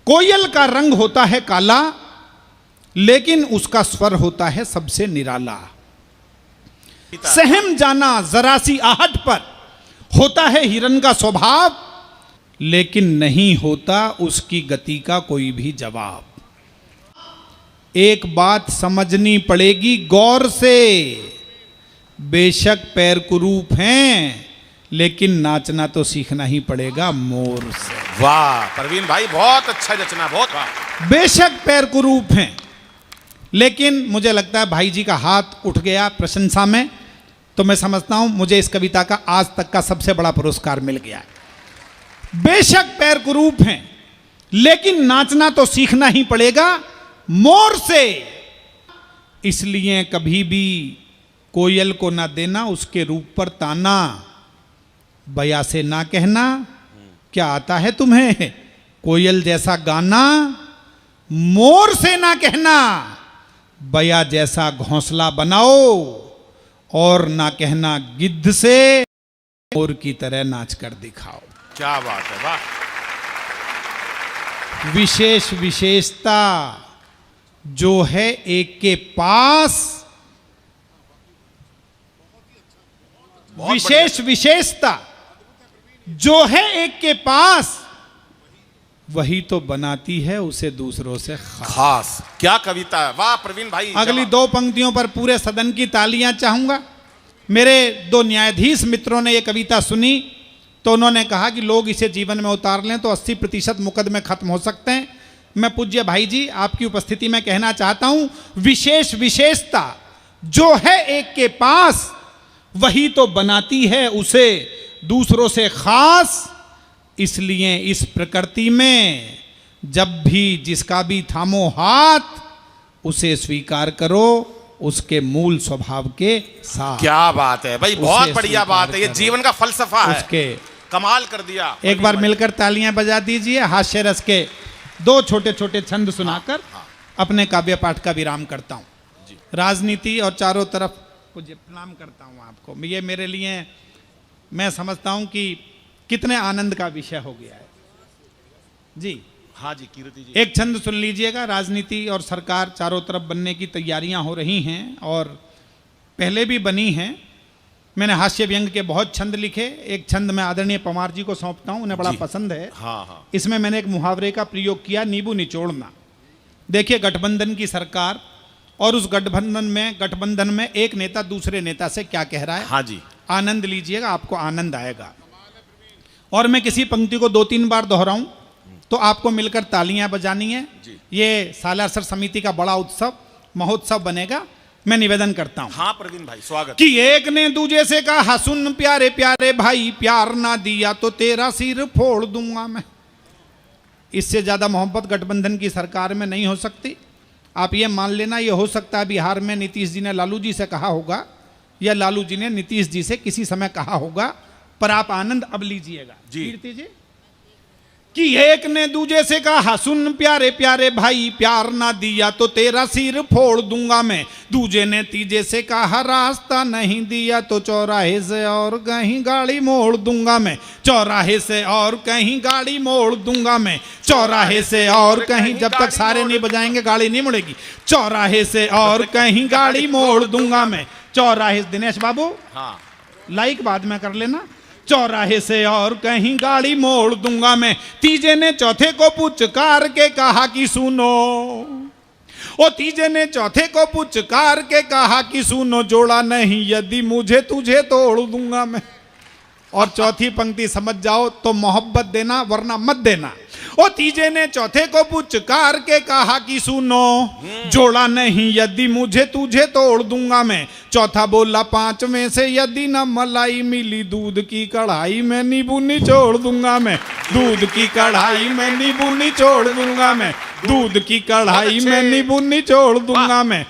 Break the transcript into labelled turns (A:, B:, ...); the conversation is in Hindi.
A: कोयल का रंग होता है काला, लेकिन उसका स्वर होता है सबसे निराला। सहम जाना जरा सी आहट पर होता है हिरन का स्वभाव, लेकिन नहीं होता उसकी गति का कोई भी जवाब। एक बात समझनी पड़ेगी गौर से, बेशक पैर कुरूप हैं, लेकिन नाचना तो सीखना ही पड़ेगा मोर से।
B: वाह प्रवीण भाई, बहुत अच्छा रचना, बहुत वाह।
A: बेशक पैर कुरूप हैं, लेकिन मुझे लगता है भाई जी का हाथ उठ गया प्रशंसा में, तो मैं समझता हूं मुझे इस कविता का आज तक का सबसे बड़ा पुरस्कार मिल गया है। बेशक पैर कुरूप हैं, लेकिन नाचना तो सीखना ही पड़ेगा मोर से। इसलिए कभी भी कोयल को ना देना उसके रूप पर ताना, बया से ना कहना क्या आता है तुम्हें कोयल जैसा गाना, मोर से ना कहना बया जैसा घोंसला बनाओ, और ना कहना गिद्ध से मोर की तरह नाच कर दिखाओ।
B: क्या बात है, वाह।
A: विशेष विशेषता जो है एक के पास, विशेष विशेषता जो है एक के पास, वही तो बनाती है उसे दूसरों से
B: खास। क्या कविता है, वाह प्रवीण भाई।
A: अगली दो पंक्तियों पर पूरे सदन की तालियां चाहूंगा। मेरे दो न्यायाधीश मित्रों ने यह कविता सुनी तो उन्होंने कहा कि लोग इसे जीवन में उतार लें तो 80% मुकदमे खत्म हो सकते हैं। मैं पूज्य भाई जी आपकी उपस्थिति में कहना चाहता हूं, विशेष विशेषता जो है एक के पास, वही तो बनाती है उसे दूसरों से खास। इसलिए इस प्रकृति में जब भी जिसका भी थामो हाथ, उसे स्वीकार करो उसके मूल स्वभाव के साथ।
B: क्या बात है भाई, बहुत बढ़िया बात है, ये जीवन का फलसफा है,
A: उसके
B: कमाल कर दिया।
A: एक बार मिलकर तालियां बजा दीजिए। हास्य रस के दो छोटे छोटे छंद सुनाकर अपने काव्य पाठ का विराम करता हूं। राजनीति और चारों तरफ मुझे प्रणाम करता हूं आपको। ये मेरे लिए मैं समझता हूं कि कितने आनंद का विषय हो गया है जी।
B: हाँ जी कीर्ति जी,
A: एक छंद सुन लीजिएगा। राजनीति और सरकार चारों तरफ बनने की तैयारियां हो रही हैं और पहले भी बनी हैं। मैंने हास्य व्यंग के बहुत छंद लिखे। एक छंद मैं आदरणीय पवार जी को सौंपता हूं, उन्हें बड़ा पसंद है।
B: हाँ हाँ।
A: इसमें मैंने एक मुहावरे का प्रयोग किया, नींबू निचोड़ना। देखिए गठबंधन की सरकार और उस गठबंधन में एक नेता दूसरे नेता से क्या कह रहा है।
B: हाँ जी,
A: आनंद लीजिएगा, आपको आनंद आएगा। और मैं किसी पंक्ति को 2-3 बार दोहराऊं तो आपको मिलकर तालियां बजानी है। ये सालासर समिति का बड़ा उत्सव महोत्सव बनेगा। मैं निवेदन करता हूं।
B: हाँ प्रवीण भाई स्वागत।
A: कि एक ने दूजे से कहा, सुन प्यारे प्यारे भाई, प्यार ना दिया तो तेरा सिर फोड़ दूंगा मैं। इससे ज्यादा मोहब्बत गठबंधन की सरकार में नहीं हो सकती। आप ये मान लेना, ये हो सकता है बिहार में नीतीश जी ने लालू जी से कहा होगा या लालू जी ने नीतीश जी से किसी समय कहा होगा, पर आप आनंद अब लीजिएगा कीर्ति जी। कि एक ने दूजे से कहा, सुन प्यारे प्यारे भाई, प्यार ना दिया तो तेरा सिर फोड़ दूंगा मैं। दूजे ने तीजे से कहा, रास्ता नहीं दिया तो चौराहे से और कहीं गाड़ी मोड़ दूंगा मैं। चौराहे से और कहीं गाड़ी मोड़ दूंगा मैं। चौराहे से और कहीं, जब तक सारे नहीं बजाएंगे गाड़ी नहीं मुड़ेगी। चौराहे से और कहीं गाड़ी मोड़ दूंगा मैं। चौराहे, दिनेश बाबू
B: हाँ
A: लाइक बाद में कर लेना। चौराहे से और कहीं गाड़ी मोड़ दूंगा मैं। तीजे ने चौथे को पुचकार के कहा कि सुनो, ओ तीजे ने चौथे को पुचकार के कहा कि सुनो, जोड़ा नहीं यदि मुझे तुझे तोड़ दूंगा मैं। और चौथी पंक्ति समझ जाओ तो मोहब्बत देना वरना मत देना। ओ तीजे ने चौथे को पुचकार के कहा कि सुनो, जोड़ा नहीं यदि मुझे तुझे तोड़ दूंगा मैं। चौथा बोला, 5 में से यदि न मलाई मिली, दूध की कढ़ाई में नींबू निचोड़ दूंगा मैं। दूध की कढ़ाई में नींबू निचोड़ दूंगा मैं। दूध की कढ़ाई में नींबू निचोड़ दूंगा मैं।